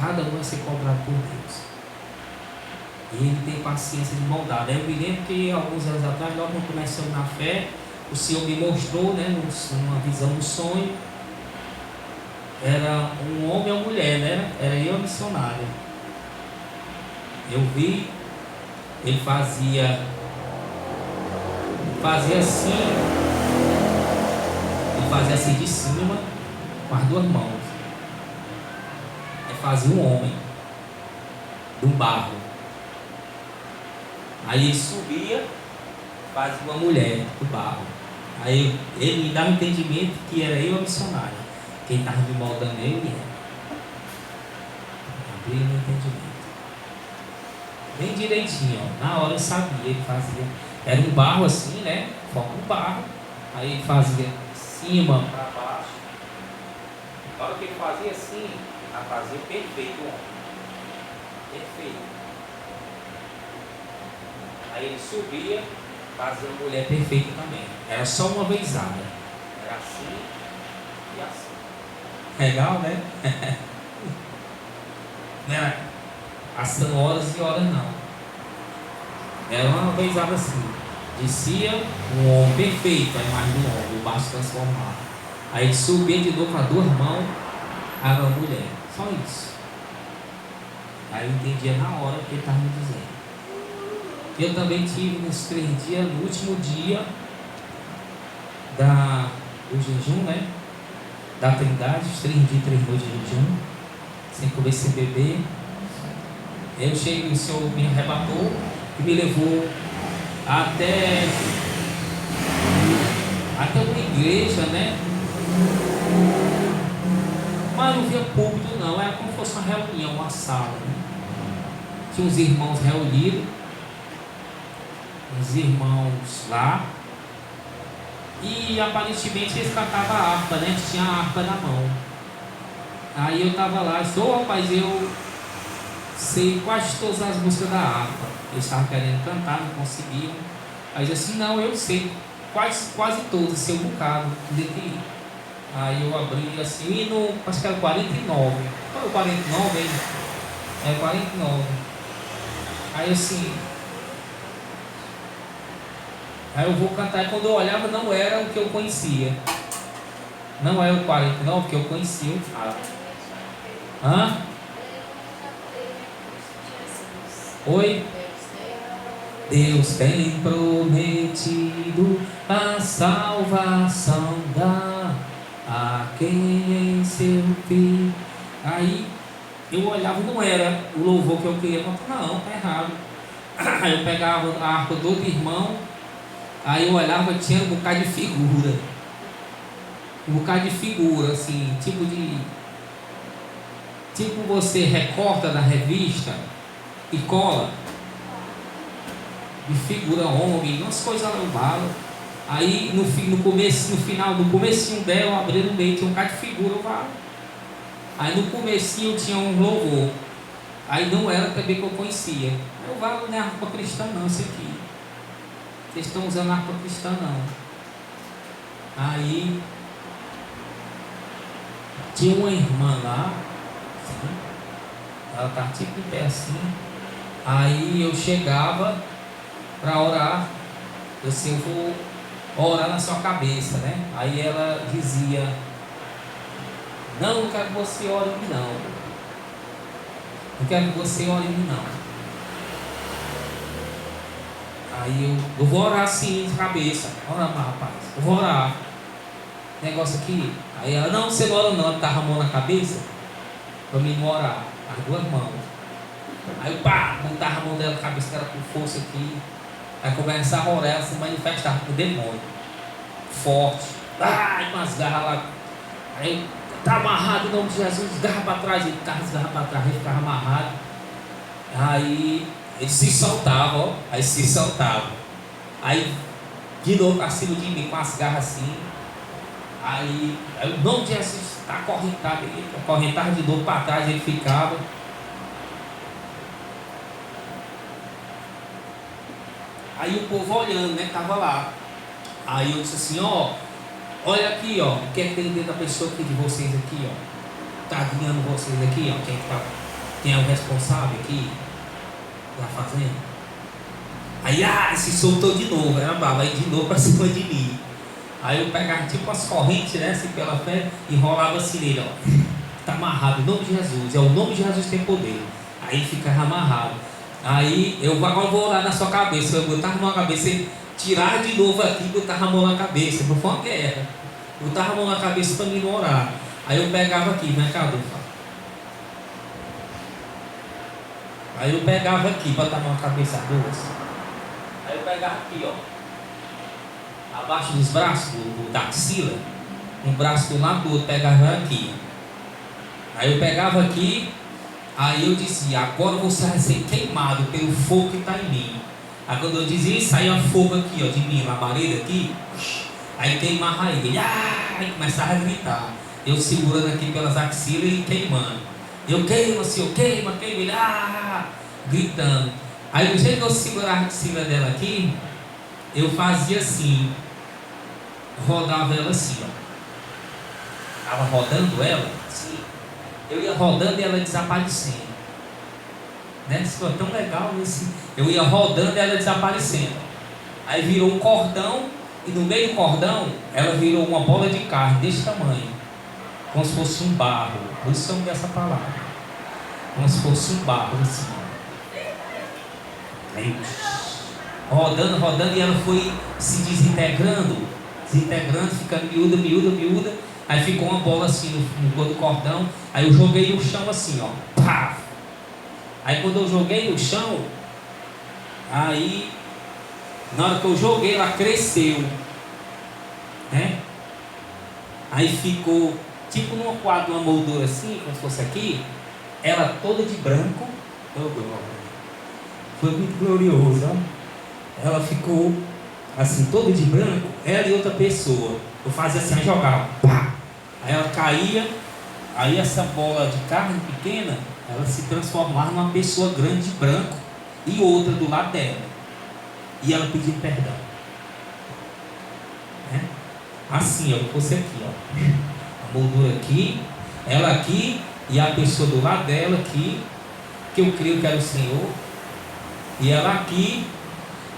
cada um vai ser cobrado por Deus. E Ele tem paciência de maldade. Eu me lembro que alguns anos atrás, logo quando começamos na fé, o Senhor me mostrou, né, uma visão do sonho. Era um homem ou mulher, né? Era eu a missionária. Eu vi, ele fazia assim, ele fazia assim de cima, com as duas mãos. Aí fazia um homem, do barro. Aí ele subia, fazia uma mulher, do barro. Aí ele me dava o entendimento que era eu a missionária. Quem estava me moldando eu e ela. Abri o entendimento. Bem direitinho, ó. Na hora eu sabia, ele fazia. Era um barro assim, né? Foca um barro. Aí ele fazia de cima para baixo. Na hora que ele fazia assim, ela fazia perfeito o homem. Perfeito. Aí ele subia, fazia uma mulher perfeita também. Era só uma vezada. Era assim e assim. Legal, né? Não era passando horas e horas, não. Era uma vezada assim. Descia um homem perfeito, a imagem do homem, o baixo transformado. Aí ele subia de novo com as duas mãos, era uma mulher. Só isso. Aí eu entendia na hora o que ele estava me dizendo. Eu também tive nesses 3 dias, no último dia do jejum, né? Da Trindade, os 3 dias e 3 noites de jejum, sem comer, sem beber. Eu cheguei, o Senhor me arrebatou e me levou até uma igreja, né? Mas não via público não, era como se fosse uma reunião, uma sala, né? Tinha uns irmãos reunidos, uns irmãos lá, e aparentemente eles cantavam a harpa, né? Tinha a harpa na mão. Aí eu estava lá, rapaz, eu sei quase todas as músicas da harpa. Eles estavam querendo cantar, não conseguiam. Aí eu disse assim, não, eu sei quase todas, sei um bocado. Aí eu abri assim, e no, acho que era 49. Qual é o 49 aí? É 49. Aí assim, aí eu vou cantar, e quando eu olhava não era o que eu conhecia. Não era o 49 que eu conhecia o fato. Hã? Oi? Deus tem prometido a salvação a quem em seu filho. Aí eu olhava, não era o louvor que eu queria cantar, não, tá errado. Aí eu pegava a harpa do outro irmão, aí eu olhava, tinha um bocado de figura. Um bocado de figura, assim, tipo você recorta da revista e cola. De figura homem, umas coisas louvadas. Aí no comecinho dela, eu abri no meio, tinha um bocado de figura, eu falo. Aí no comecinho tinha um louvor. Aí não era também que eu conhecia. Eu falo, não é harpa cristã não, isso aqui. Vocês estão usando harpa cristã não. Aí tinha uma irmã lá, assim, ela estava tipo em pé assim. Aí eu chegava para orar, eu assim, eu vou orar na sua cabeça, né? Aí ela dizia, não quero que você ore em mim não. Não quero que você ore em mim não. Aí eu vou orar assim de cabeça. Ora, rapaz, eu vou orar. Negócio aqui. Aí ela, não, você não ora não, ela estava a mão na cabeça para mim não orar, as duas mãos. Aí eu botava a mão dela na cabeça, que era com força aqui. Aí começava a orar, ela se manifestava com o demônio forte. Com as garras lá. Aí tá amarrado em nome de Jesus, esgarra para trás, ele esgarra para trás, ele ficava amarrado. Aí ele se soltava, ó. Aí se soltava. Aí de novo para cima de mim com as garras assim. Aí o nome de Jesus está acorrentado, ele acorrentava de novo para trás, ele ficava. Aí o povo olhando, né, estava lá. Aí eu disse assim, ó, olha aqui, ó, o que é que tem dentro da pessoa aqui de vocês aqui, ó. Tá guiando vocês aqui, ó, quem tá. Quem é o responsável aqui da fazenda? Aí, se soltou de novo, era bravo, aí de novo pra cima de mim. Aí eu pegava tipo as correntes, né, assim pela fé, e enrolava assim nele, ó. Tá amarrado, em nome de Jesus, é o nome de Jesus que tem poder. Aí ficava amarrado. Aí eu agora vou orar na sua cabeça, eu botava a mão na cabeça, e tirar de novo aqui, botava a mão na cabeça, não foi uma guerra. Botava a mão na cabeça para mim não orar. Aí eu pegava aqui, né, Cadu? Aí eu pegava aqui, botava a mão na cabeça duas. Aí eu pegava aqui, ó, abaixo dos braços, da axila, um braço do lado do outro, pegava aqui. Aí eu pegava aqui, aí eu dizia, agora você vai ser queimado pelo fogo que está em mim. Aí quando eu dizia isso, saía fogo aqui, ó, de mim, labareda aqui, aí queimava ele, aí começava a gritar. Eu segurando aqui pelas axilas e queimando. Eu queimo assim, eu queimo, ele, gritando. Aí do jeito que eu segurava a axila dela aqui, eu fazia assim, rodava ela assim, ó. Estava rodando ela, assim. Eu ia rodando e ela desaparecendo. Né? Isso foi tão legal esse. Eu ia rodando e ela desaparecendo. Aí virou um cordão, e no meio do cordão, ela virou uma bola de carne desse tamanho. Como se fosse um barro. Por isso eu dessa palavra. Como se fosse um barro assim. Aí, rodando, e ela foi se desintegrando, ficando miúda. Aí ficou uma bola assim no cordão. Aí eu joguei no chão assim, ó. Pá! Aí quando eu joguei no chão, aí na hora que eu joguei, ela cresceu, né? Aí ficou tipo numa quadra, uma moldura assim, como se fosse aqui. Ela toda de branco. Foi muito glorioso, ó. Ela ficou assim, toda de branco. Ela e outra pessoa. Eu fazia assim, jogava. Pá! Aí ela caía. Aí essa bola de carne pequena, ela se transformava numa pessoa grande de branco e outra do lado dela. E ela pedia perdão. Né? Assim, ó, fosse aqui, ó. A moldura aqui, ela aqui e a pessoa do lado dela aqui, que eu creio que era o Senhor. E ela aqui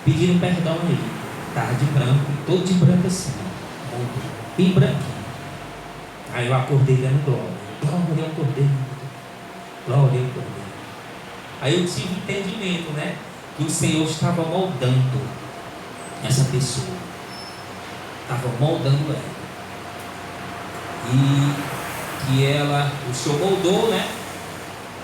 pedindo perdão a ele. Estava de branco, todo de branco assim, ó. Moldura, bem branquinho. Aí eu acordei dando glória. Glória ao Cordeiro. Glória ao Cordeiro. Aí eu tive entendimento, né? Que o Senhor estava moldando essa pessoa. Estava moldando ela. E que ela, o Senhor moldou, né?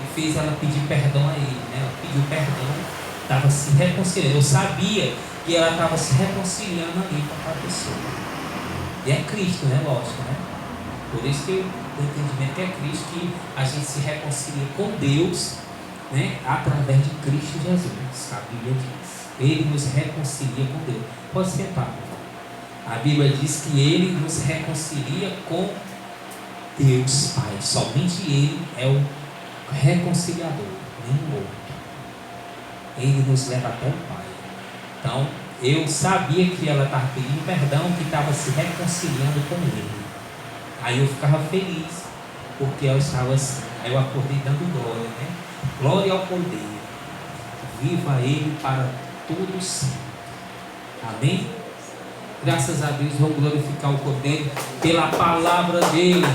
E fez ela pedir perdão a ele, né? Ela pediu perdão, estava se reconciliando. Eu sabia que ela estava se reconciliando ali com aquela pessoa. E é Cristo, né? Lógico, né? Por isso que o entendimento que é Cristo, que a gente se reconcilia com Deus, né, através de Cristo Jesus. A Bíblia diz, Ele nos reconcilia com Deus. Pode sentar. A Bíblia diz que Ele nos reconcilia com Deus Pai. Somente Ele é o reconciliador, nenhum outro. Ele nos leva até o Pai. Então, eu sabia que ela estava pedindo perdão, que estava se reconciliando com Ele. Aí eu ficava feliz, porque eu estava assim. Aí eu acordei dando glória, né? Glória ao Cordeiro. Viva Ele para todo sempre. Amém? Graças a Deus, vamos glorificar o Cordeiro pela palavra dele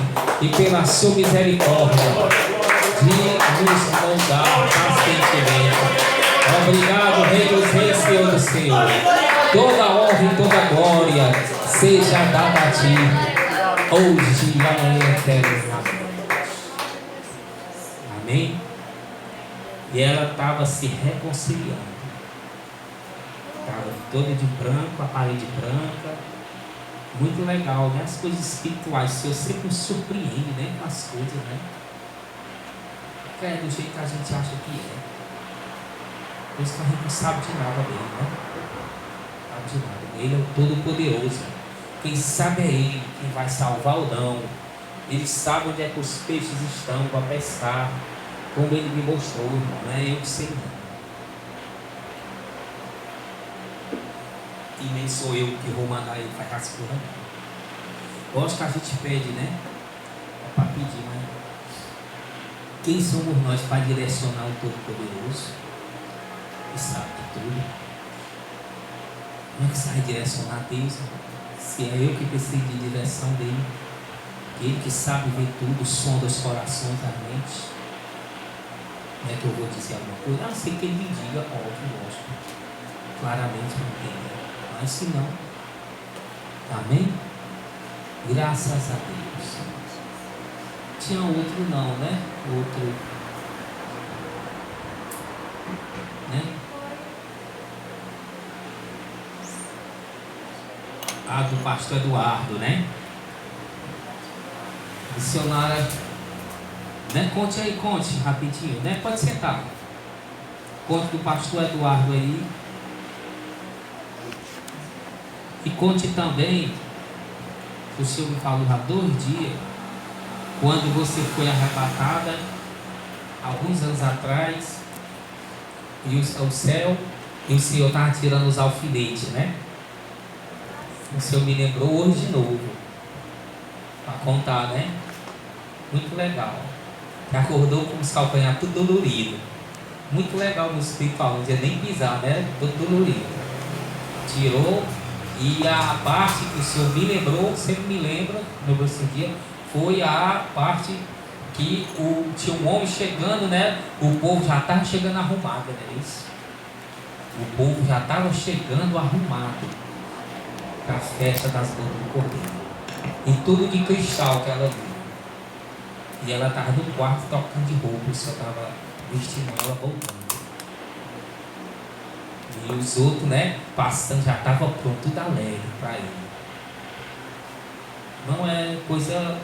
e pela sua misericórdia de nos moldar pacientemente. Obrigado, Rei dos Reis, Senhor dos Senhores. Toda honra e toda glória seja dada a ti. Hoje e amanhã eternamente. Amém? E ela estava se reconciliando. Estava toda de branco, a parede branca. Muito legal, né? As coisas espirituais. O Senhor sempre nos surpreende, né? Com as coisas, né? É do jeito que a gente acha que é. Por isso que a gente não sabe de nada dele, né? Não sabe de nada. Ele é o Todo-Poderoso. Quem sabe é Ele quem vai salvar ou não. Ele sabe onde é que os peixes estão para pescar, como Ele me mostrou, irmão. Não é eu que sei não. E nem sou eu que vou mandar Ele fazer as coisas não. Lógico que a gente pede, né? É para pedir, mas Quem somos nós para direcionar o Todo-Poderoso? Que sabe de tudo. Como é que você vai direcionar Deus? Se é eu que preciso de direção dele. Ele que sabe ver tudo, o som dos corações, da mente. Não é que eu vou dizer alguma coisa? Não sei que ele me diga, óbvio, lógico. Claramente não entender. Mas se não, amém? Graças a Deus. Tinha outro não, né? Outro, né? A do pastor Eduardo, né? Dicionária, né? Conte aí, conte rapidinho, né? Pode sentar. Conte do pastor Eduardo aí. E conte também, o senhor me falou há 2 dias, quando você foi arrebatada, alguns anos atrás, e o céu, e o senhor estava tirando os alfinetes, né? O senhor me lembrou hoje de novo, para contar, né? Muito legal. Que acordou com os calcanhares tudo dolorido. Muito legal no espiritual, não ia nem pisar, né? Tudo dolorido. Tirou, e a parte que o senhor me lembrou, sempre me lembra, no próximo dia, foi a parte que tinha um homem chegando, né? O povo já estava chegando arrumado, né? Isso. O povo já estava chegando arrumado para a festa das bodas do Cordeiro. E tudo de cristal que ela viu. E ela estava no quarto trocando de roupa, o senhor estava vestindo ela voltando. E os outros, né, passando, já estavam pronto, tudo alegre para ele. Não é coisa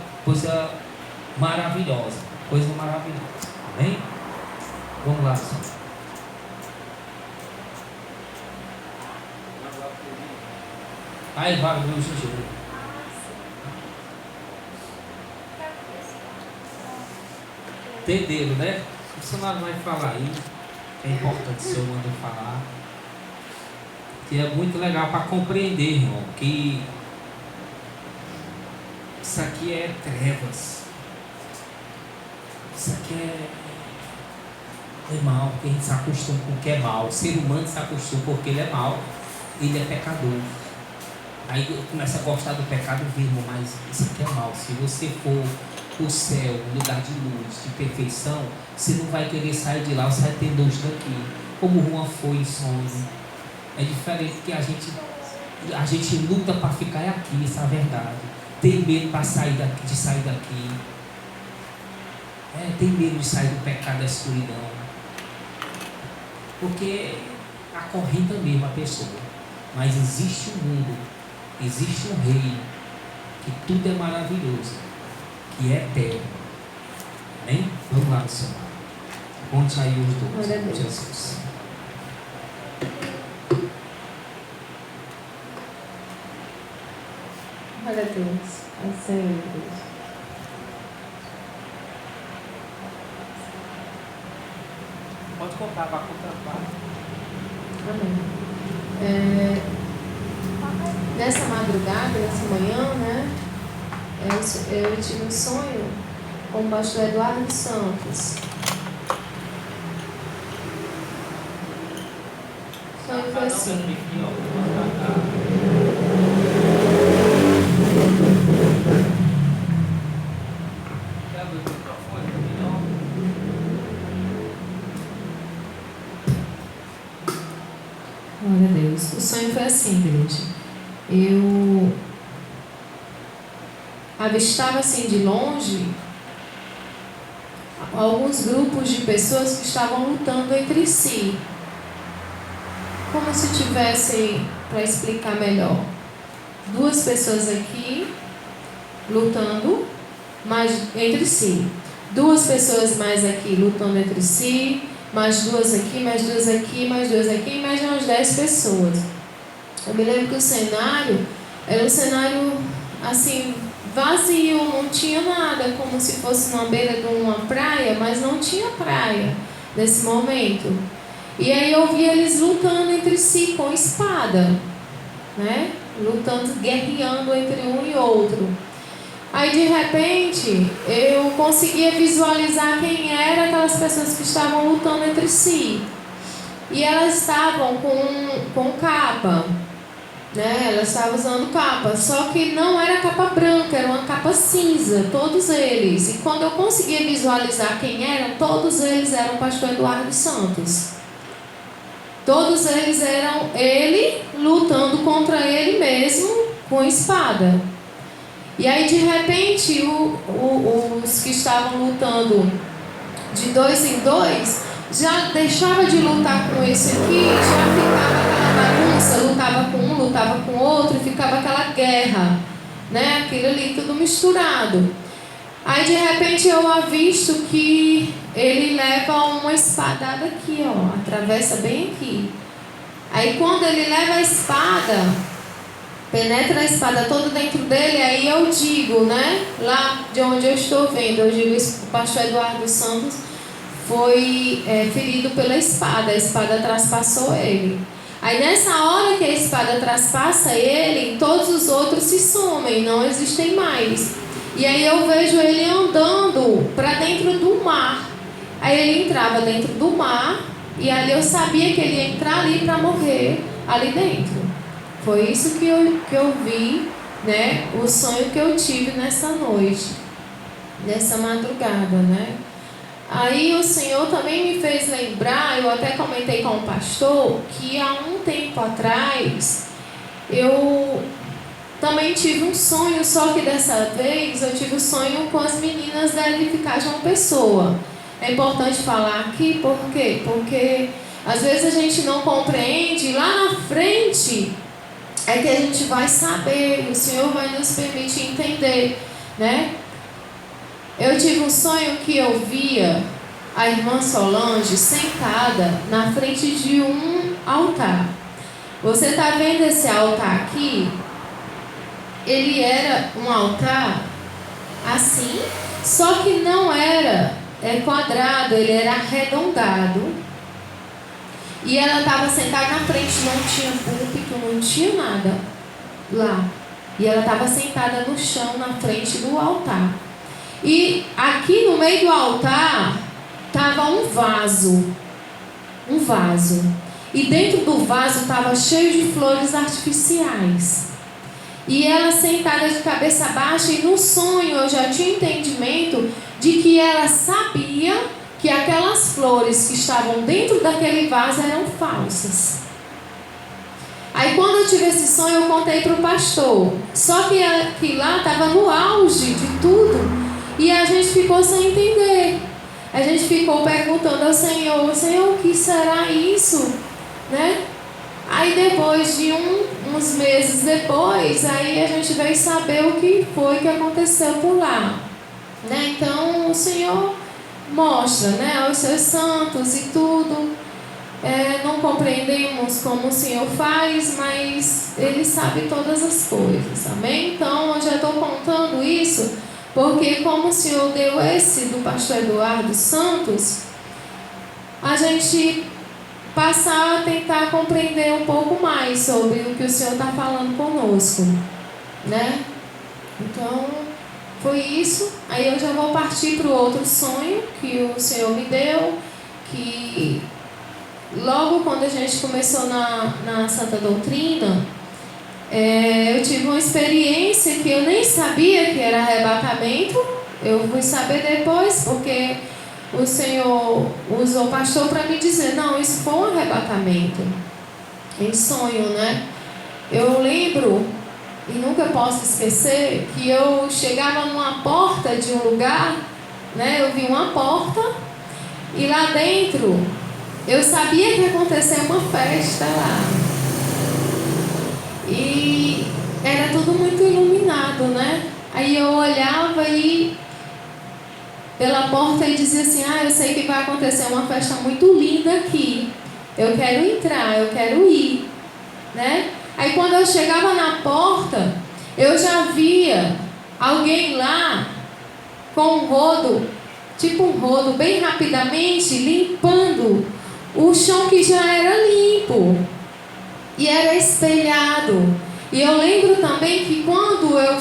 maravilhosa, coisa maravilhosa. Amém? Vamos lá, senhor. Aí vai o Juju. Entenderam, né? O funcionário vai falar aí. É importante o senhor mandar falar. Que é muito legal para compreender, irmão, que isso aqui é trevas. Isso aqui é mal, porque a gente se acostuma com o que é mal. O ser humano se acostuma porque ele é mal, ele é pecador. Aí começa a gostar do pecado e irmão, mas isso aqui é mal. Se você for o céu, um lugar de luz, de perfeição, você não vai querer sair de lá, você vai ter nojo daqui. Como Juan foi em sonho. É diferente que a gente luta para ficar aqui, essa é a verdade. Tem medo para sair daqui, de sair daqui. Tem medo de sair do pecado da escuridão. Porque acorrenta mesmo a pessoa. Mas existe um mundo, existe um reino, que tudo é maravilhoso, que é eterno. Amém? Vamos lá, Senhor. Conte aí os dois. Jesus. Glória a Deus. Ao Senhor, Deus. Pode contar, vai contar. Amém. Nessa madrugada, nessa manhã, né? Eu tive um sonho com o pastor Eduardo Santos. O sonho foi assim. Glória a Deus. O sonho foi assim, igreja. Eu avistava assim de longe alguns grupos de pessoas que estavam lutando entre si. Como se tivessem, para explicar melhor, 2 pessoas aqui lutando mais entre si. 2 pessoas mais aqui lutando entre si. Mais 2 aqui, mais 2 aqui, mais 2 aqui, mais umas 10 pessoas. Eu me lembro que o cenário era um cenário assim, vazio, não tinha nada, como se fosse na beira de uma praia, mas não tinha praia nesse momento. E aí eu vi eles lutando entre si com espada, né? Lutando, guerreando entre um e outro. Aí de repente eu conseguia visualizar quem eram aquelas pessoas que estavam lutando entre si. E elas estavam com capa, né? Elas estavam usando capa, só que não era capa branca, era uma capa cinza, todos eles. E quando eu conseguia visualizar quem eram, todos eles eram o pastor Eduardo Santos. Todos eles eram ele lutando contra ele mesmo com espada. E aí de repente os que estavam lutando de 2 em 2 já deixava de lutar com esse aqui, já ficava aquela bagunça, lutava com um, lutava com outro, e ficava aquela guerra, né? Aquilo ali tudo misturado. Aí de repente eu avisto que ele leva uma espadada aqui, ó, atravessa bem aqui. Aí quando ele leva a espada, penetra a espada toda dentro dele, aí eu digo, né? Lá de onde eu estou vendo, eu digo, o pastor Eduardo Santos foi ferido pela espada, a espada traspassou ele. Aí nessa hora que a espada traspassa ele, todos os outros se somem, não existem mais. E aí eu vejo ele andando para dentro do mar. Aí ele entrava dentro do mar e ali eu sabia que ele ia entrar ali para morrer ali dentro. Foi isso que eu vi, né? O sonho que eu tive nessa noite, nessa madrugada, né? Aí o Senhor também me fez lembrar, eu até comentei com o pastor, que há um tempo atrás eu também tive um sonho, só que dessa vez eu tive um sonho com as meninas da Edificar João Pessoa. É importante falar aqui, por quê? Porque às vezes a gente não compreende, lá na frente é que a gente vai saber, o Senhor vai nos permitir entender, né? Eu tive um sonho que eu via a irmã Solange sentada na frente de um altar. Você está vendo esse altar aqui? Ele era um altar assim, só que não era quadrado, ele era arredondado. E ela estava sentada na frente, não tinha púlpito, não tinha nada lá. E ela estava sentada no chão, na frente do altar. E aqui no meio do altar estava um vaso. Um vaso. E dentro do vaso estava cheio de flores artificiais. E ela sentada de cabeça baixa, e no sonho eu já tinha entendimento de que ela sabia que aquelas flores que estavam dentro daquele vaso eram falsas. Aí quando eu tive esse sonho, eu contei para o pastor. Só que lá estava no auge de tudo. E a gente ficou sem entender. A gente ficou perguntando ao Senhor, Senhor, o que será isso? Né? Aí depois de uns meses depois, aí a gente veio saber o que foi que aconteceu por lá. Né? Então o Senhor mostra, né, aos seus santos e tudo. Não compreendemos como o Senhor faz, mas Ele sabe todas as coisas. Amém? Então eu já estou contando isso porque como o Senhor deu esse do pastor Eduardo Santos, a gente passar a tentar compreender um pouco mais sobre o que o Senhor está falando conosco, né? Então, foi isso. Aí eu já vou partir para o outro sonho que o Senhor me deu, que logo quando a gente começou na Santa Doutrina, eu tive uma experiência que eu nem sabia que era arrebatamento. Eu fui saber depois, porque o Senhor usou o pastor para me dizer, não, isso foi um arrebatamento em sonho, né? Eu lembro, e nunca posso esquecer, que eu chegava numa porta de um lugar, né? Eu vi uma porta, e lá dentro eu sabia que ia acontecer uma festa lá. E era tudo muito iluminado, né? Aí eu olhava e pela porta e dizia assim, eu sei que vai acontecer uma festa muito linda aqui. Eu quero entrar, eu quero ir, né? Aí quando eu chegava na porta, eu já via alguém lá com um rodo, tipo um rodo, bem rapidamente, limpando o chão que já era limpo. E era espelhado. E eu lembro também que quando eu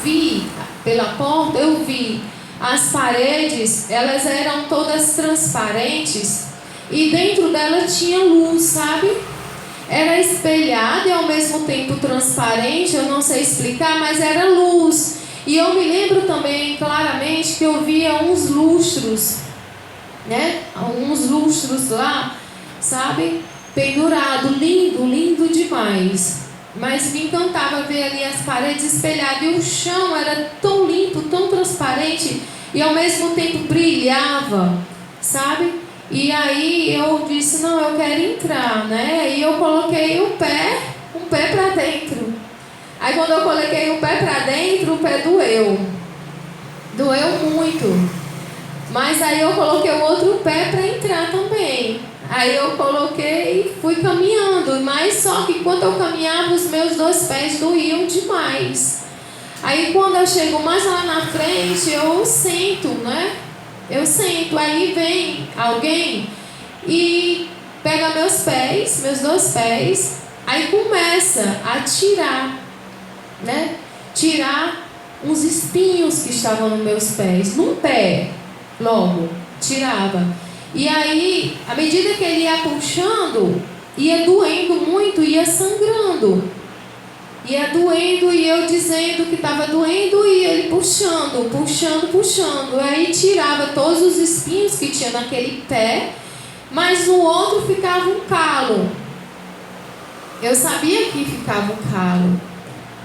vi pela porta, eu vi as paredes, elas eram todas transparentes e dentro dela tinha luz, sabe? Era espelhada e ao mesmo tempo transparente, eu não sei explicar, mas era luz. E eu me lembro também claramente que eu via uns lustros, né? Uns lustros lá, sabe? Pendurado, lindo, lindo demais. Mas me encantava ver ali as paredes espelhadas e o chão era tão limpo, tão transparente e ao mesmo tempo brilhava, sabe? E aí eu disse, não, eu quero entrar, né? E eu coloquei um pé para dentro. Aí quando eu coloquei o pé para dentro, o pé doeu. Doeu muito. Mas aí eu coloquei o outro pé para entrar também. Aí eu coloquei e fui caminhando. Mas só que quando eu caminhava, os meus 2 pés doíam demais. Aí quando eu chego mais lá na frente, eu sento, né? Eu sento. Aí vem alguém e pega meus pés, meus 2 pés. Aí começa a tirar, né? Tirar uns espinhos que estavam nos meus pés. Num pé, logo, tirava. E aí, à medida que ele ia puxando, ia doendo muito, ia sangrando. Ia doendo e eu dizendo que estava doendo e ele puxando. Aí tirava todos os espinhos que tinha naquele pé, mas no outro ficava um calo. Eu sabia que ficava um calo,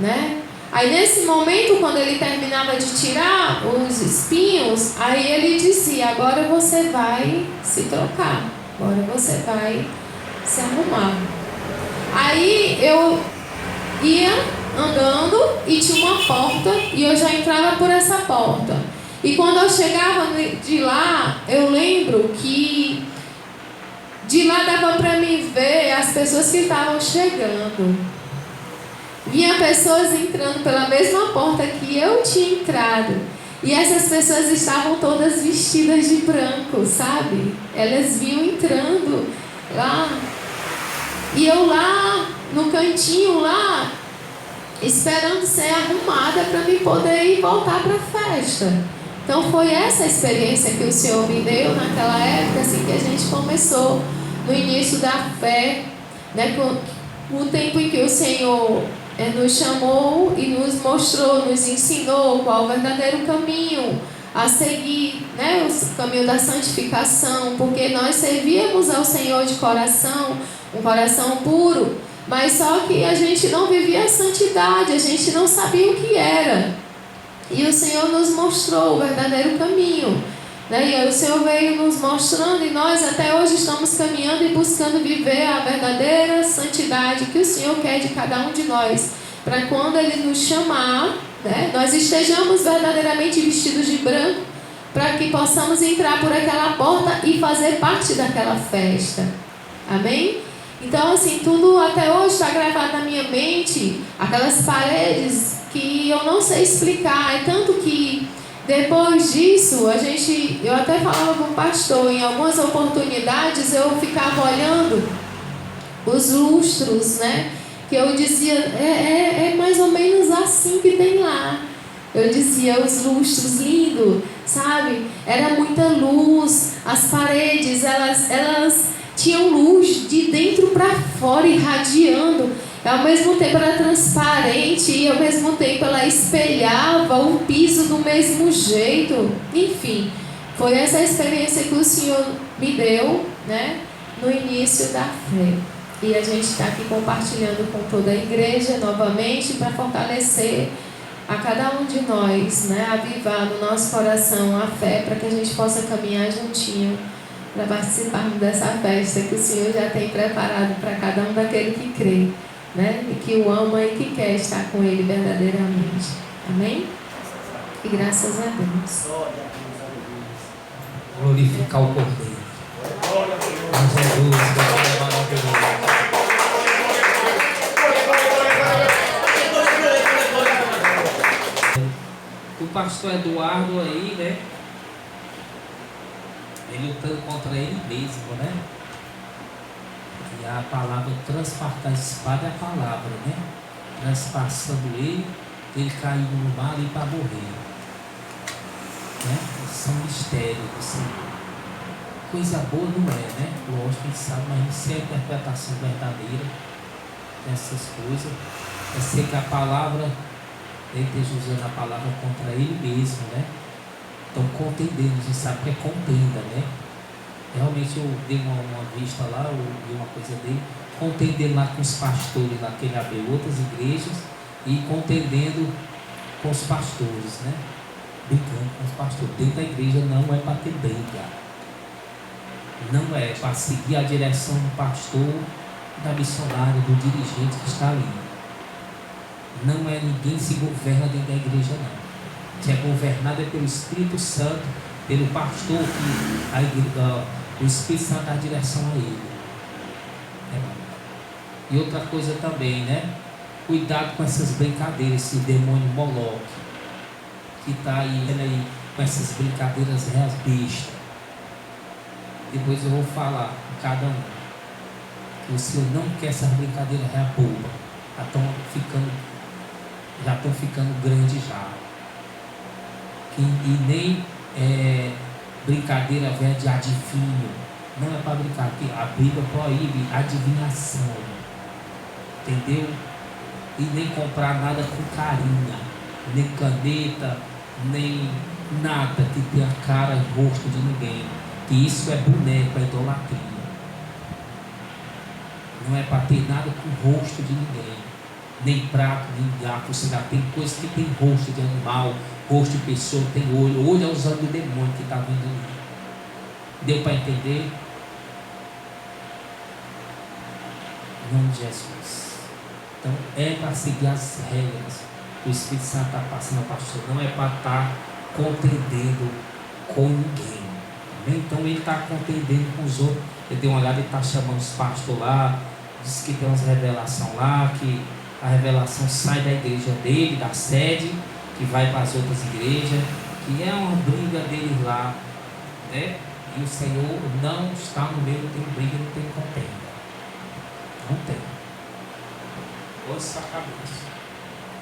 né? Aí nesse momento, quando ele terminava de tirar os espinhos, aí ele dizia, agora você vai se trocar, agora você vai se arrumar. Aí eu ia andando e tinha uma porta e eu já entrava por essa porta. E quando eu chegava de lá, eu lembro que de lá dava para me ver as pessoas que estavam chegando. Vinha pessoas entrando pela mesma porta que eu tinha entrado. E essas pessoas estavam todas vestidas de branco, sabe? Elas vinham entrando lá. E eu lá, no cantinho lá, esperando ser arrumada para me poder ir voltar para a festa. Então foi essa experiência que o Senhor me deu naquela época, assim que a gente começou, no início da fé, né? O tempo em que o Senhor nos chamou e nos mostrou, nos ensinou qual o verdadeiro caminho a seguir, né? O caminho da santificação, porque nós servíamos ao Senhor de coração, um coração puro, mas só que a gente não vivia a santidade, a gente não sabia o que era. E o Senhor nos mostrou o verdadeiro caminho, né? E aí o Senhor veio nos mostrando e nós até hoje estamos caminhando e buscando viver a verdadeira santidade que o Senhor quer de cada um de nós, para quando Ele nos chamar, né, nós estejamos verdadeiramente vestidos de branco, para que possamos entrar por aquela porta e fazer parte daquela festa. Amém? Então assim, tudo até hoje está gravado na minha mente, aquelas paredes que eu não sei explicar, é tanto que depois disso, eu até falava com o pastor, em algumas oportunidades eu ficava olhando os lustros, né? Que eu dizia, é mais ou menos assim que tem lá. Eu dizia, os lustros, lindo, sabe? Era muita luz, as paredes, elas tinham luz de dentro para fora, irradiando. Ao mesmo tempo era transparente e ao mesmo tempo ela espelhava o piso do mesmo jeito. Enfim, foi essa experiência que o Senhor me deu, né, no início da fé. E a gente está aqui compartilhando com toda a igreja novamente para fortalecer a cada um de nós, né, avivar no nosso coração a fé para que a gente possa caminhar juntinho para participarmos dessa festa que o Senhor já tem preparado para cada um daquele que crê, né? E que o ama e que quer estar com Ele verdadeiramente. Amém? E graças a Deus. Glorificar o Cordeiro. Jesus, Deus é maravilhoso. O pastor Eduardo aí, né? Ele lutando contra ele mesmo, né? E a palavra transpassar, a espada é a palavra, né? Transpassando ele Ele caiu no mar e para morrer. Né? São mistérios do Senhor. Coisa boa não é, né? Lógico que a gente sabe, mas isso é a interpretação verdadeira dessas coisas. É ser que a palavra, ele esteja usando a palavra contra ele mesmo, né? Então, contendendo, a gente sabe que é contenda, né? Realmente eu dei uma vista lá, eu vi uma coisa dele, contendendo lá com os pastores, lá que ele abriu outras igrejas, e contendendo com os pastores, né? Brincando com os pastores. Dentro da igreja não é para ter briga. Não é para seguir a direção do pastor, da missionária, do dirigente que está ali. Não é ninguém se governa dentro da igreja, não. Que é governado é pelo Espírito Santo, pelo pastor, que a igreja, o Espírito Santo dá a direção a ele. E outra coisa também, né? Cuidado com essas brincadeiras, esse demônio Moloque, que está aí com essas brincadeiras reais bestas. Depois eu vou falar com cada um. Que o Senhor não quer essas brincadeiras reais boba. Já estão ficando grandes já. E nem brincadeira velha de adivinho. Não é para brincar, porque a Bíblia proíbe adivinhação. Entendeu? E nem comprar nada com carinha, nem caneta, nem nada que tenha cara e rosto de ninguém. Que isso é boneco, é idolatria. Não é para ter nada com rosto de ninguém. Nem prato, nem gato. Você já tem coisas que tem rosto de animal, rosto de pessoa, tem olho. Olho é os olhos do demônio que está vindo ali. Deu para entender? Em nome de Jesus. Então é para seguir as regras que o Espírito Santo está passando ao pastor. Não é para estar contendendo com ninguém. Então ele está contendendo com os outros. Ele deu uma olhada e está chamando os pastores lá. Diz que tem umas revelações lá, que a revelação sai da igreja dele, da sede, que vai para as outras igrejas, que é uma briga deles lá, né? E o Senhor não está no meio, não tem briga, não tem contenda. Não tem. Ouça a cabeça.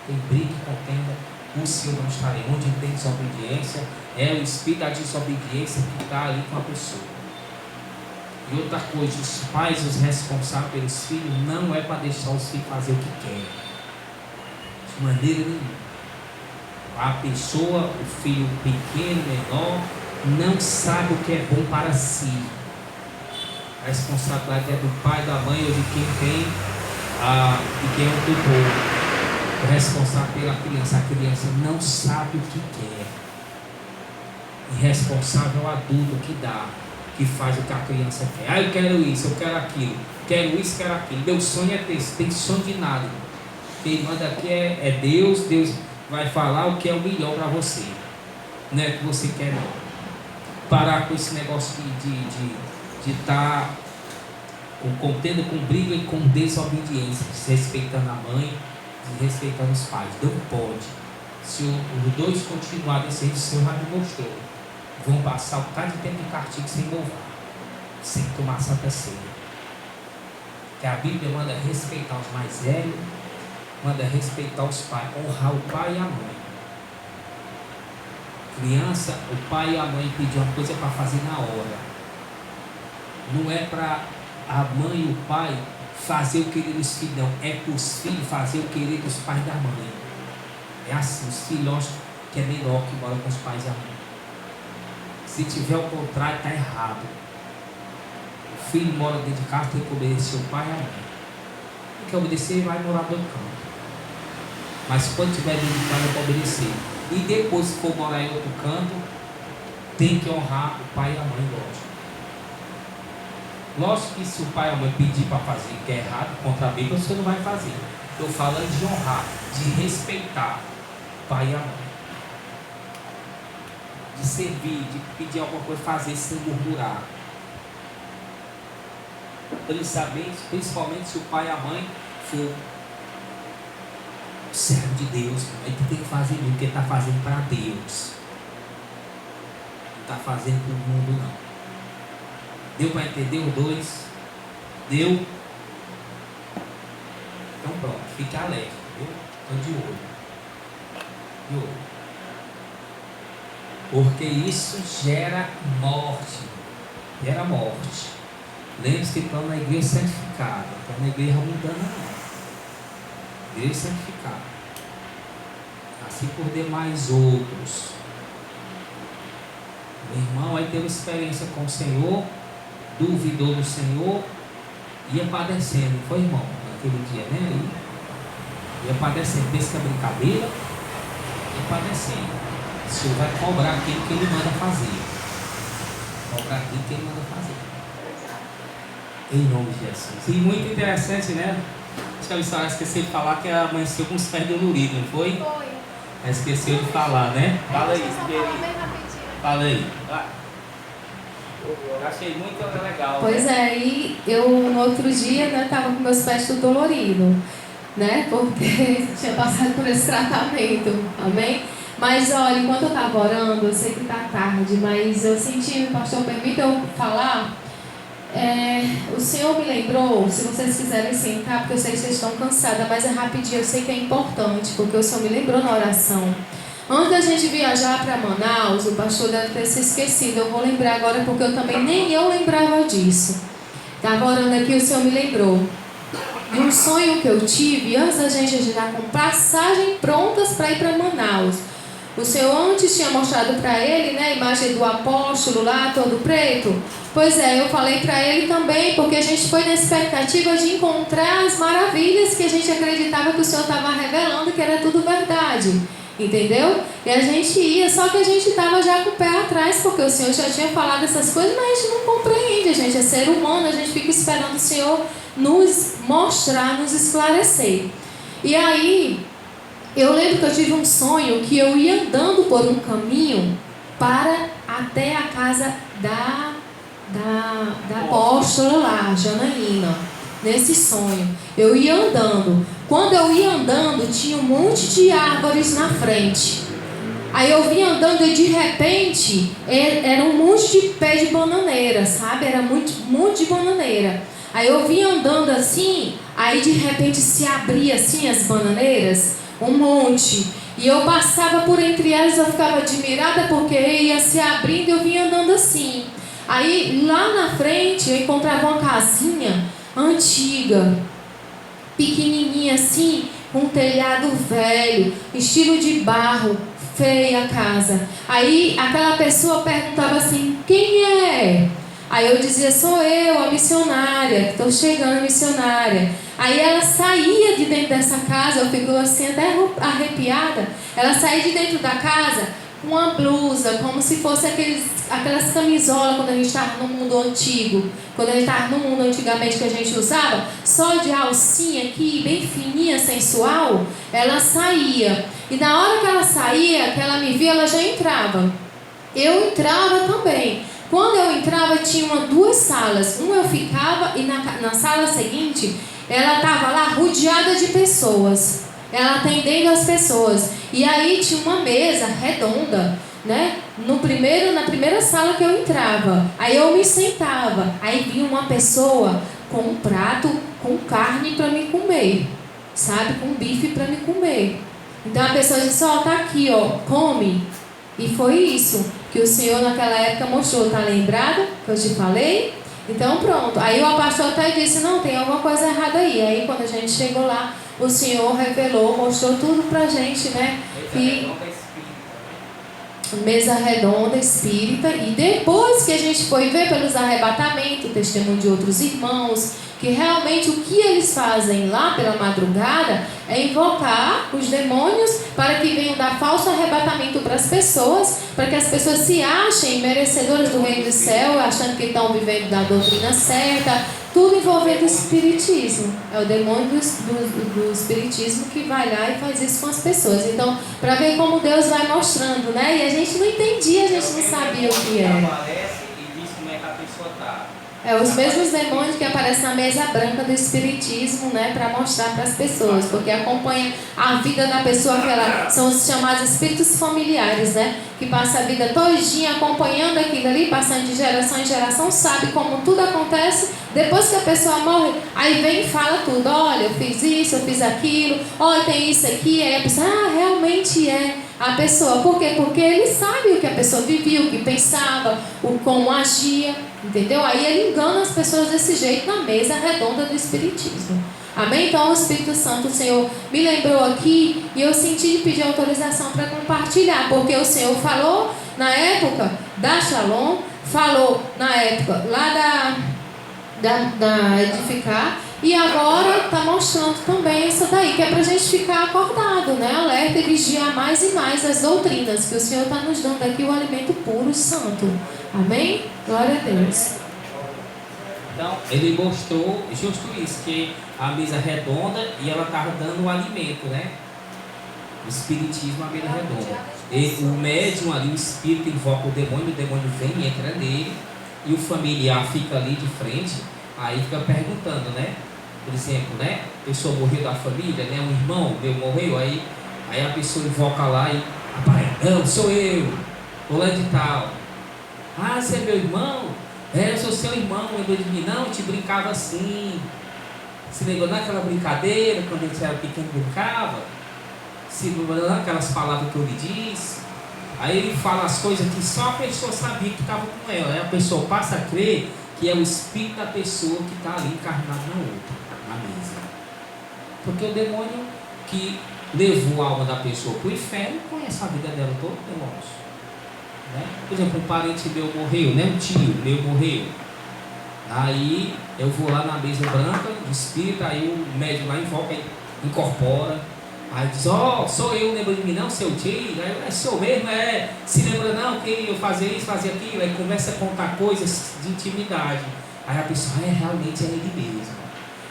Tem briga e contenda, o Senhor não está ali. Onde tem desobediência, é o espírito da desobediência que está ali com a pessoa. E outra coisa, os pais, os responsáveis pelos filhos, não é para deixar os filhos fazer o que querem. De maneira nenhuma. A pessoa, o filho pequeno, menor, não sabe o que é bom para si. A responsabilidade é do pai, da mãe ou de quem tem, de quem é o tutor. O responsável pela criança. A criança não sabe o que quer. E responsável é o adulto que dá, que faz o que a criança quer. Eu quero isso, eu quero aquilo. Quero isso, quero aquilo. Meu sonho é ter isso. Tem sonho de nada. Quem manda aqui é Deus. Deus vai falar o que é o melhor para você. Não é o que você quer, não. Parar com esse negócio de estar contendo com briga e com desobediência, desrespeitando a mãe, desrespeitando os pais. Não pode. Se os dois continuarem desse jeito, o Senhor já me mostrou. Vão passar o bocado de tempo de castigo sem louvar, sem tomar santa ceia. Que a Bíblia manda respeitar os mais velhos, manda respeitar os pais, honrar o pai e a mãe. Criança, o pai e a mãe pedir uma coisa para fazer na hora. Não é para a mãe e o pai fazer o querer dos filhos, não. É para os filhos fazer o querer dos pais e da mãe. É assim, os filhos que é menor que moram com os pais e a mãe. Se tiver o contrário, está errado. O filho mora dentro de casa, tem que obedecer o pai e a mãe. Tem que obedecer e vai morar do outro canto. Mas quando estiver dentro de casa, é para obedecer. E depois, se for morar em outro canto, tem que honrar o pai e a mãe, lógico. Lógico que se o pai e a mãe pedir para fazer o que é errado, contra a Bíblia, você não vai fazer. Estou falando de honrar, de respeitar o pai e a mãe. De servir, de pedir alguma coisa, fazer sem murmurar. Principalmente se o pai e a mãe for servo de Deus, aí tem que fazer mesmo, porque ele está fazendo para Deus. Não está fazendo para o mundo, não. Deu para entender os dois? Deu? Então pronto, fique alerta, viu? Estou de olho. Porque isso gera morte. Gera morte. Lembre-se que estamos na igreja santificada. Estamos na igreja mundana, não. Igreja santificada. Assim por demais outros. Meu irmão aí teve experiência com o Senhor, duvidou do Senhor, ia padecendo. Não foi, irmão? Naquele dia, né? Aí, ia padecendo. Pensa que é brincadeira, ia padecendo. O Senhor vai cobrar aquilo que Ele manda fazer. Cobrar aquilo que Ele manda fazer. Em nome de Jesus. E muito interessante, né? Acho que a missionária esqueceu de falar que amanheceu com os pés doloridos, não foi? Foi. Ela esqueceu de falar, né? Fala aí, Deixa eu só Figueiredo. falar bem rapidinho. Fala aí. Eu achei muito legal. Pois né? é, e eu no outro dia, né, tava com meus pés tudo dolorido, né? Porque tinha passado por esse tratamento, amém? Mas olha, enquanto eu estava orando, eu sei que está tarde, mas eu senti, pastor, permita eu falar. O Senhor me lembrou, se vocês quiserem sentar, porque eu sei que vocês estão cansadas, mas é rapidinho, eu sei que é importante, porque o Senhor me lembrou na oração. Antes da gente viajar para Manaus, o pastor deve ter se esquecido, eu vou lembrar agora, porque eu também nem eu lembrava disso. Estava orando aqui, o Senhor me lembrou de um sonho que eu tive antes da gente já com passagem prontas para ir para Manaus. O Senhor antes tinha mostrado para ele, né, a imagem do apóstolo lá, todo preto. Pois é, eu falei para ele também, porque a gente foi na expectativa de encontrar as maravilhas que a gente acreditava que o Senhor estava revelando, que era tudo verdade. Entendeu? E a gente ia, só que a gente estava já com o pé atrás, porque o Senhor já tinha falado essas coisas, mas a gente não compreende, a gente é ser humano, a gente fica esperando o Senhor nos mostrar, nos esclarecer. E aí, eu lembro que eu tive um sonho que eu ia andando por um caminho para até a casa da apóstola lá, Janaína. Nesse sonho, eu ia andando. Quando eu ia andando, tinha um monte de árvores na frente. Aí eu vinha andando e de repente era um monte de pé de bananeira, sabe? Era muito de bananeira. Aí eu vinha andando assim, aí de repente se abria assim as bananeiras, um monte. E eu passava por entre elas, eu ficava admirada porque ia se abrindo e eu vinha andando assim. Aí lá na frente eu encontrava uma casinha antiga, pequenininha assim, com um telhado velho, estilo de barro, feia a casa. Aí aquela pessoa perguntava assim: quem é? Aí eu dizia: sou eu, a missionária, estou chegando, missionária. Aí ela saía de dentro dessa casa, eu fico assim até arrepiada. Ela saía de dentro da casa com uma blusa, como se fosse aquelas camisolas quando a gente estava no mundo antigo. Quando a gente estava no mundo antigamente que a gente usava, só de alcinha aqui, bem fininha, sensual, ela saía. E na hora que ela saía, que ela me via, ela já entrava. Eu entrava também. Quando eu entrava, tinha duas salas. Uma eu ficava e na sala seguinte, ela estava lá rodeada de pessoas. Ela atendendo as pessoas. E aí tinha uma mesa redonda, né? Na primeira sala que eu entrava. Aí eu me sentava. Aí vinha uma pessoa com um prato com carne para me comer. Sabe? Com bife para me comer. Então a pessoa disse: ó, tá aqui, ó, come. E foi isso que o Senhor naquela época mostrou. Tá lembrado que eu te falei? Então pronto. Aí o pastor até disse: não, tem alguma coisa errada aí. Aí quando a gente chegou lá, o Senhor revelou, mostrou tudo pra gente, né? Mesa redonda espírita. E depois que a gente foi ver pelos arrebatamentos, o testemunho de outros irmãos, que realmente o que eles fazem lá pela madrugada é invocar os demônios para que venham dar falso arrebatamento para as pessoas, para que as pessoas se achem merecedoras do reino do céu, achando que estão vivendo da doutrina certa, tudo envolvendo o espiritismo. É o demônio do espiritismo que vai lá e faz isso com as pessoas. Então, para ver como Deus vai mostrando, né? E a gente não entendia, a gente não sabia o que era. Os mesmos demônios que aparecem na mesa branca do espiritismo, né, para mostrar para as pessoas, porque acompanha a vida da pessoa, são os chamados espíritos familiares, né, que passa a vida todinha acompanhando aquilo ali, passando de geração em geração, sabe como tudo acontece. Depois que a pessoa morre, aí vem e fala tudo: olha, eu fiz isso, eu fiz aquilo, olha, tem isso aqui. Aí a pessoa: realmente é. a pessoa. Por quê? Porque ele sabe o que a pessoa vivia, o que pensava, o como agia, entendeu? Aí ele engana as pessoas desse jeito na mesa redonda do Espiritismo. Amém? Então o Espírito Santo, o Senhor me lembrou aqui e eu senti de pedir autorização para compartilhar, porque o Senhor falou na época da Shalom, falou na época lá da Edificar, e agora está mostrando também isso daí, que é para a gente ficar acordado, né? Alerta e vigiar mais e mais as doutrinas, que o Senhor está nos dando aqui o alimento puro e santo. Amém? Glória a Deus. Então, ele mostrou justo isso, que a mesa redonda e ela estava dando o alimento, né? O espiritismo, a mesa redonda. E o médium ali, o espírito invoca o demônio vem e entra nele, e o familiar fica ali de frente, aí fica perguntando, né? Por exemplo, né? A pessoa morreu da família, né? Um irmão meu morreu, aí a pessoa invoca lá e, rapaz, não, sou eu, fulano de tal. Ah, você é meu irmão? É, eu sou seu irmão, lembrou de mim? Não, eu te brincava assim. Se lembrou daquela brincadeira, quando a gente era pequeno brincava? Se lembrou daquelas palavras que eu lhe disse? Aí ele fala as coisas que só a pessoa sabia que estava com ela. Aí a pessoa passa a crer que é o espírito da pessoa que está ali encarnado na outra, na mesa. Porque o demônio que levou a alma da pessoa para o inferno conhece a vida dela toda, irmãos. Né? Por exemplo, um parente meu morreu, né? Um tio meu morreu. Aí eu vou lá na mesa branca do espírito, aí o médium lá invoca, incorpora. Aí diz, sou eu, lembra de mim não, seu tio? Aí eu, sou mesmo, se lembra não, que eu fazia isso, fazia aquilo. Aí começa a contar coisas de intimidade. Aí a pessoa, realmente é ele mesmo.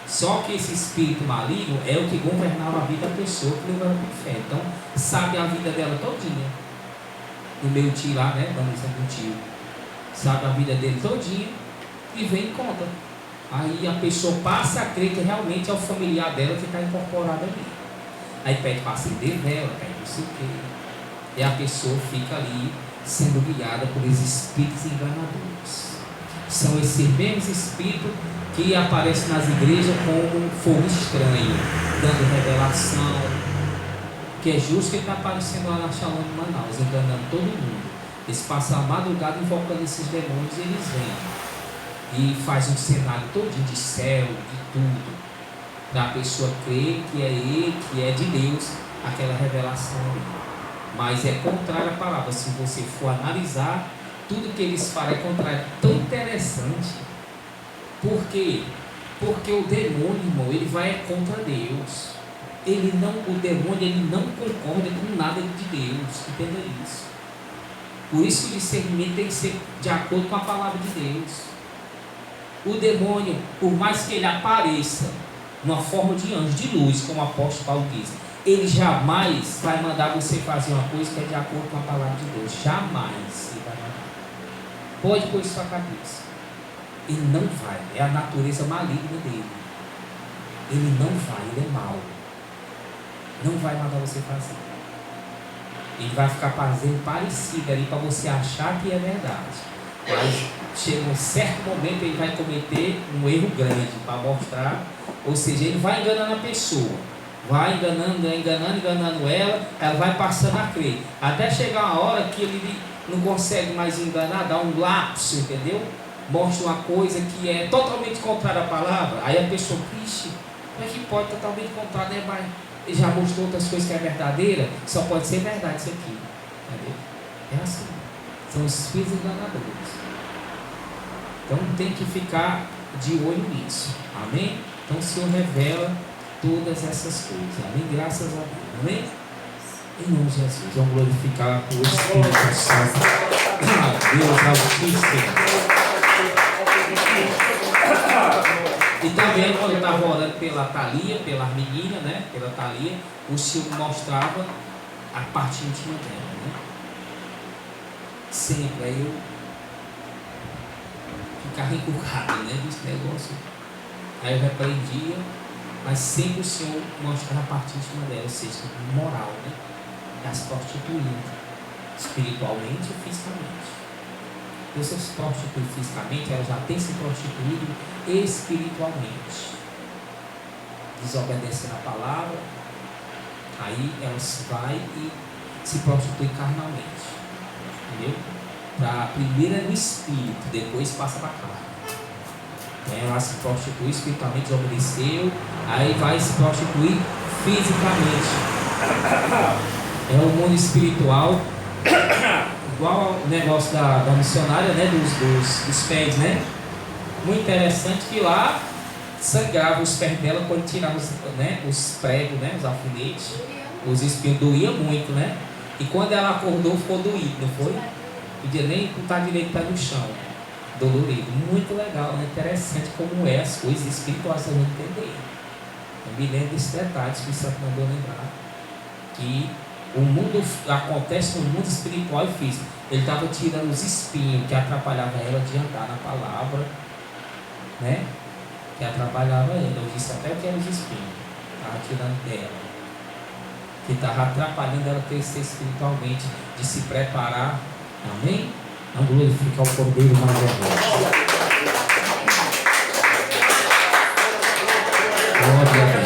Só que esse espírito maligno é o que governava a vida da pessoa, que levava para o inferno. Então, sabe a vida dela todinha. Do meu tio lá, né, vamos dizer do tio. Sabe a vida dele todinha e vem e conta. Aí a pessoa passa a crer que realmente é o familiar dela que está incorporado ali. Aí pede para acender vela, pede não sei o quê. E a pessoa fica ali sendo guiada por esses espíritos enganadores. São esses mesmos espíritos que aparecem nas igrejas como um fogo estranho, dando revelação. Que é justo que ele está aparecendo lá na Shalom de Manaus, enganando todo mundo. Eles passam a madrugada invocando esses demônios e eles vêm. E faz um cenário todinho de céu, de tudo. Para a pessoa crer que é ele, que é de Deus, aquela revelação ali. Mas é contrário à palavra. Se você for analisar, tudo que eles falam é contrário. Tão interessante. Por quê? Porque o demônio, irmão, ele vai contra Deus. O demônio ele não concorda com nada de Deus. Entenda isso. Por isso que o discernimento tem que ser de acordo com a palavra de Deus. O demônio, por mais que ele apareça numa forma de anjo, de luz, como o apóstolo Paulo diz, ele jamais vai mandar você fazer uma coisa que é de acordo com a palavra de Deus. Jamais ele vai mandar. Pode pôr isso na cabeça. Ele não vai. É a natureza maligna dele. Ele não vai. Ele é mau. Não vai mandar você fazer. Ele vai ficar fazendo parecido ali para você achar que é verdade. Mas chega um certo momento ele vai cometer um erro grande para mostrar. Ou seja, ele vai enganando a pessoa. Vai enganando ela vai passando a crer. Até chegar uma hora que ele não consegue mais enganar, dá um lapso, entendeu? Mostra uma coisa que é totalmente contrária à palavra. Aí a pessoa, vixe, como é que pode totalmente contrário, né? Mas ele já mostrou outras coisas que é verdadeira, só pode ser verdade isso aqui. Entendeu? É assim. São espíritos enganadores. Então tem que ficar de olho nisso. Amém? Então o Senhor revela todas essas coisas. Amém? Graças a Deus. Amém? Em nome de Jesus. Vamos glorificar o Espírito Santo. Deus Altíssimo. E também quando eu estava orando pela Thalia, pela menina, né? Pela Thalia, o Senhor mostrava a parte íntima dela, né? Sempre aí eu ficava encucado, né? Desse negócio. Aí eu repreendia, mas sempre o Senhor mostrava a parte íntima dela, ou seja, moral, né? As prostituindo, espiritualmente e fisicamente. Você se prostitui fisicamente, ela já tem se prostituído espiritualmente. Desobedecendo a palavra, aí ela vai e se prostitui carnalmente. Entendeu? Primeiro é no espírito, depois passa para a carne. Ela se prostitui espiritualmente, desobedeceu, aí vai se prostituir fisicamente. É o mundo espiritual, igual o negócio da missionária, né, dos pés, né? Muito interessante que lá sangrava os pés dela quando tirava os pregos, né, os alfinetes, os espinhos, doía muito, né? E quando ela acordou, ficou doído, não foi? Não podia nem botar direito para no chão, dolorido. Muito legal, né? Interessante como é as coisas espirituais para a gente entender. Eu me lembro desses detalhes que o Santo mandou lembrar, que o mundo acontece no mundo espiritual e físico. Ele estava tirando os espinhos que atrapalhavam ela de andar na palavra, né? Que atrapalhava ela. Eu disse até o que eram os espinhos. Estava tirando dela. Que estava atrapalhando ela crescer espiritualmente, de se preparar. Amém? Vamos glorificar o Cordeiro mais uma vez. Glória a Deus.